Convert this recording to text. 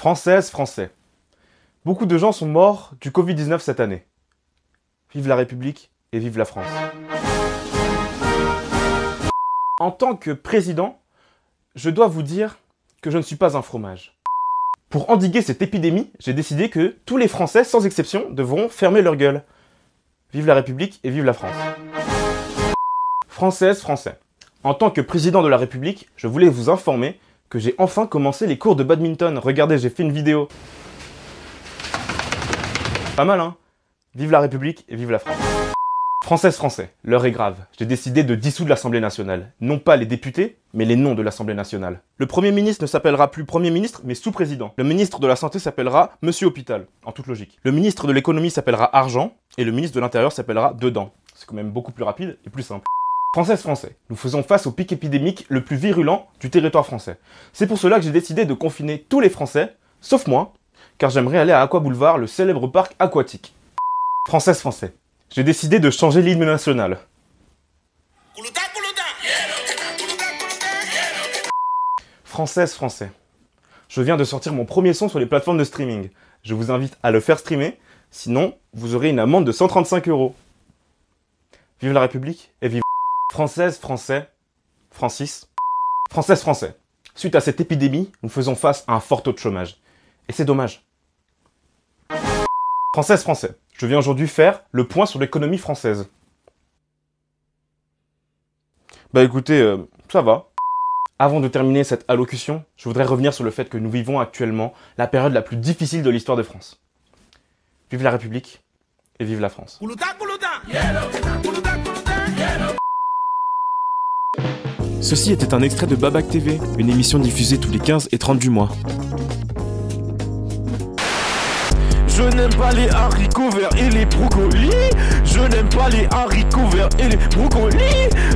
Françaises, Français. Beaucoup de gens sont morts du Covid-19 cette année. Vive la République et vive la France. En tant que président, je dois vous dire que je ne suis pas un fromage. Pour endiguer cette épidémie, j'ai décidé que tous les Français, sans exception, devront fermer leur gueule. Vive la République et vive la France. Françaises, Français. En tant que président de la République, je voulais vous informer que j'ai enfin commencé les cours de badminton. Regardez, j'ai fait une vidéo. Pas mal, hein? Vive la République et vive la France. Françaises, Français, l'heure est grave. J'ai décidé de dissoudre l'Assemblée nationale. Non pas les députés, mais les noms de l'Assemblée nationale. Le Premier ministre ne s'appellera plus Premier ministre, mais sous-président. Le ministre de la Santé s'appellera Monsieur Hôpital, en toute logique. Le ministre de l'Économie s'appellera Argent, et le ministre de l'Intérieur s'appellera Dedans. C'est quand même beaucoup plus rapide et plus simple. Françaises, Français, nous faisons face au pic épidémique le plus virulent du territoire français. C'est pour cela que j'ai décidé de confiner tous les Français, sauf moi, car j'aimerais aller à Aqua Boulevard, le célèbre parc aquatique. Françaises, Français, j'ai décidé de changer l'hymne national. Françaises, Français, je viens de sortir mon premier son sur les plateformes de streaming. Je vous invite à le faire streamer, sinon vous aurez une amende de 135 €. Vive la République et vive... Françaises, Français, Francis. Françaises, Français, suite à cette épidémie, nous faisons face à un fort taux de chômage. Et c'est dommage. Françaises, Français, je viens aujourd'hui faire le point sur l'économie française. Bah écoutez, ça va. Avant de terminer cette allocution, je voudrais revenir sur le fait que nous vivons actuellement la période la plus difficile de l'histoire de France. Vive la République et vive la France. Ceci était un extrait de Babac TV, une émission diffusée tous les 15 et 30 du mois. Je n'aime pas les haricots verts et les brocolis. Je n'aime pas les haricots verts et les brocolis.